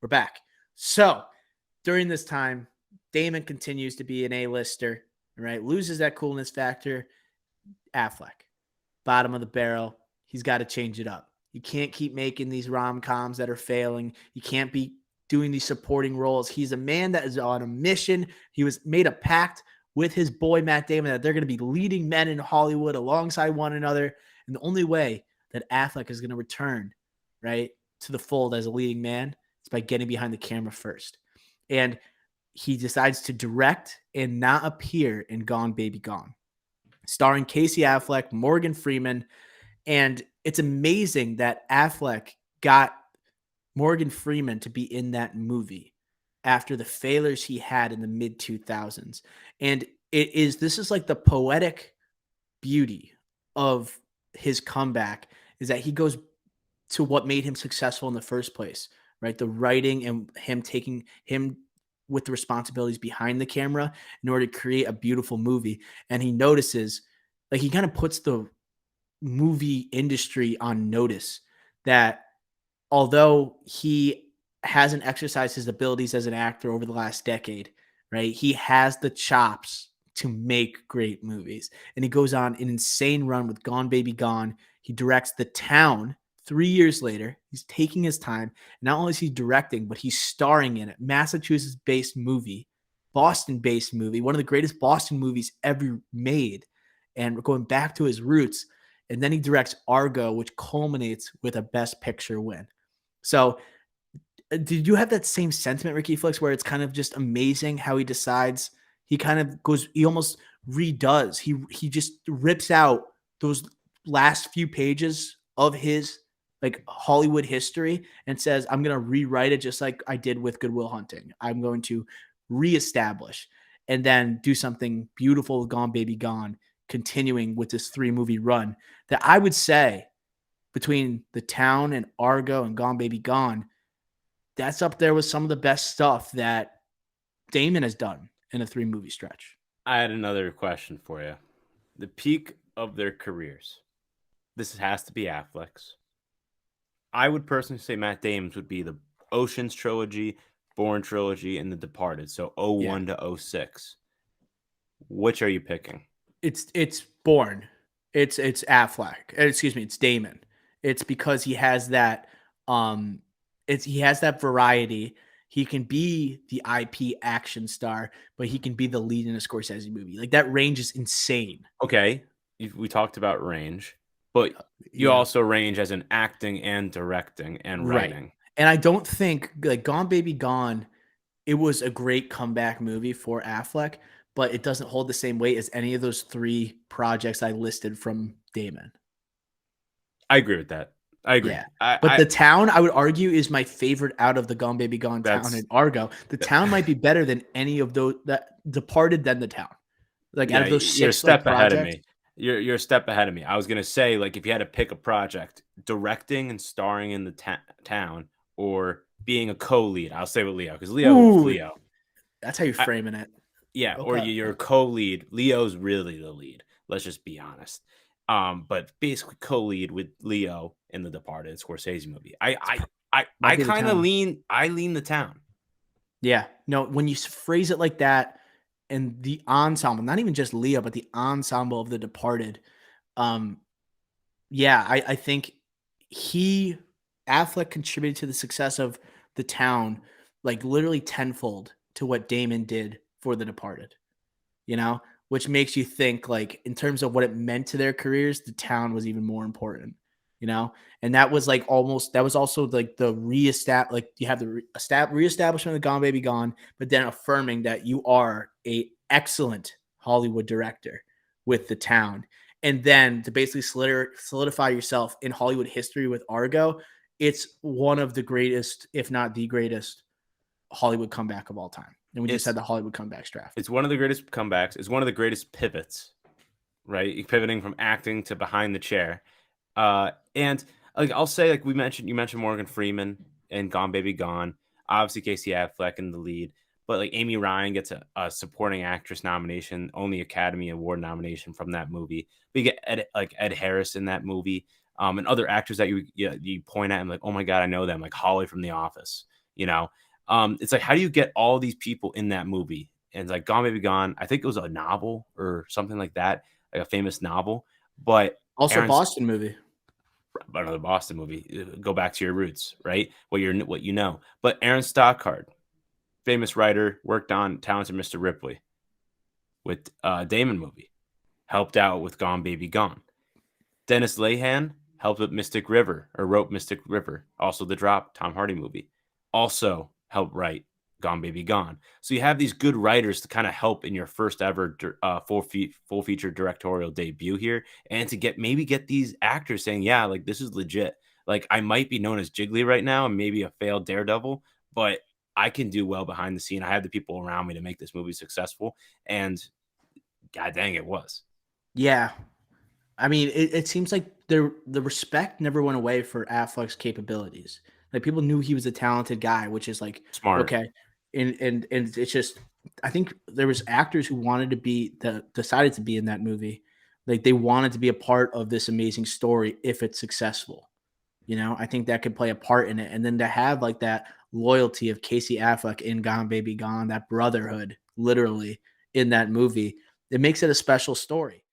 we're back. So during this time, Damon continues to be an A-lister, right? Loses that coolness factor. Affleck, bottom of the barrel. He's got to change it up. You can't keep making these rom-coms that are failing. You can't be doing these supporting roles. He's a man that is on a mission. He was made a pact with his boy Matt Damon that they're going to be leading men in Hollywood alongside one another. And the only way that Affleck is going to return, right, to the fold as a leading man is by getting behind the camera first. And he decides to direct and not appear in Gone Baby Gone, starring Casey Affleck, Morgan Freeman. And it's amazing that Affleck got Morgan Freeman to be in that movie after the failures he had in the mid 2000s. And this is like the poetic beauty of his comeback, is that he goes to what made him successful in the first place, right? The writing and him taking him with the responsibilities behind the camera in order to create a beautiful movie. And he notices, like, he kind of puts the movie industry on notice that although he hasn't exercised his abilities as an actor over the last decade, right, he has the chops to make great movies. And he goes on an insane run with Gone Baby Gone. He directs The Town 3 years later. He's taking his time. Not only is he directing, but he's starring in it. Massachusetts-based movie, Boston-based movie, one of the greatest Boston movies ever made. And we're going back to his roots. And then he directs Argo, which culminates with a Best Picture win. So did you have that same sentiment, Ricky Flicks, where it's kind of just amazing how he decides, he kind of goes, he almost redoes. He just rips out those last few pages of his like Hollywood history and says, I'm going to rewrite it just like I did with Good Will Hunting. I'm going to reestablish and then do something beautiful with Gone Baby Gone, continuing with this 3-movie run that I would say between The Town and Argo and Gone Baby Gone, that's up there with some of the best stuff that Damon has done in a 3-movie stretch. I had another question for you. The peak of their careers. This has to be Affleck's. I would personally say Matt Damon's would be the Ocean's trilogy, Bourne trilogy, and The Departed. So 01 to 06. Which are you picking? It's Bourne. It's Affleck. Excuse me, it's Damon. It's because he has that he has that variety. He can be the IP action star, but he can be the lead in a Scorsese movie. Like, that range is insane. Okay, we talked about range, but you also range as in acting and directing and writing. Right. And I don't think, like, Gone Baby Gone, it was a great comeback movie for Affleck, but it doesn't hold the same weight as any of those 3 projects I listed from Damon. I agree with that. I agree. Yeah. But The Town, I would argue, is my favorite out of the Gone Baby Gone, Town, and Argo. The Town might be better than any of those that Departed than The Town. Like, out of those 6, you're a step like, ahead of me. You're a step ahead of me. I was gonna say, like, if you had to pick a project, directing and starring in The Town or being a co-lead, I'll say with Leo, because Leo. That's how you're framing it. Yeah, okay. Or you're a co-lead. Leo's really the lead. Let's just be honest. But basically co-lead with Leo in The Departed Scorsese movie. I kind of lean The Town. Yeah. No, when you phrase it like that, and the ensemble, not even just Leo, but the ensemble of The Departed, yeah, I think Affleck contributed to the success of The Town, like, literally tenfold to what Damon did for The Departed, you know, which makes you think, like, in terms of what it meant to their careers, The Town was even more important, you know? And that was like that was also like the like, you have the reestablishment of Gone Baby Gone, but then affirming that you are a excellent Hollywood director with The Town. And then to basically solidify yourself in Hollywood history with Argo, it's one of the greatest, if not the greatest, Hollywood comeback of all time. And we just had the Hollywood comebacks draft. It's one of the greatest comebacks. It's one of the greatest pivots, right? Pivoting from acting to behind the chair. And like, I'll say, like, you mentioned Morgan Freeman and Gone Baby Gone. Obviously, Casey Affleck in the lead. But, like, Amy Ryan gets a supporting actress nomination, only Academy Award nomination from that movie. But you get Ed Harris in that movie, and other actors that you point at and like, oh my God, I know them, like Holly from The Office. you know. It's like, how do you get all these people in that movie? And it's like Gone Baby Gone. I think it was a novel or something like that, like a famous novel. But Also, Aaron's Boston movie. another Boston movie. Go back to your roots, right? What you know. But Aaron Stockard, famous writer, worked on Talented Mr. Ripley with Damon movie, helped out with Gone Baby Gone. Dennis Lehan helped with Mystic River, or wrote Mystic River, also The Drop, Tom Hardy movie. Also helped write Gone Baby Gone. So you have these good writers to kind of help in your first ever full feature directorial debut here, and to get these actors saying, yeah, like this is legit. Like I might be known as Jiggly right now and maybe a failed Daredevil, but I can do well behind the scene. I have the people around me to make this movie successful, and god dang, it was Yeah. I mean, it seems like the respect never went away for Affleck's capabilities. Like people knew he was a talented guy, which is like smart. okay. And it's just I think there was actors who wanted to be decided to be in that movie. Like they wanted to be a part of this amazing story if it's successful. You know, I think that could play a part in it. And then to have like that loyalty of Casey Affleck in Gone Baby Gone, that brotherhood literally in that movie, it makes it a special story.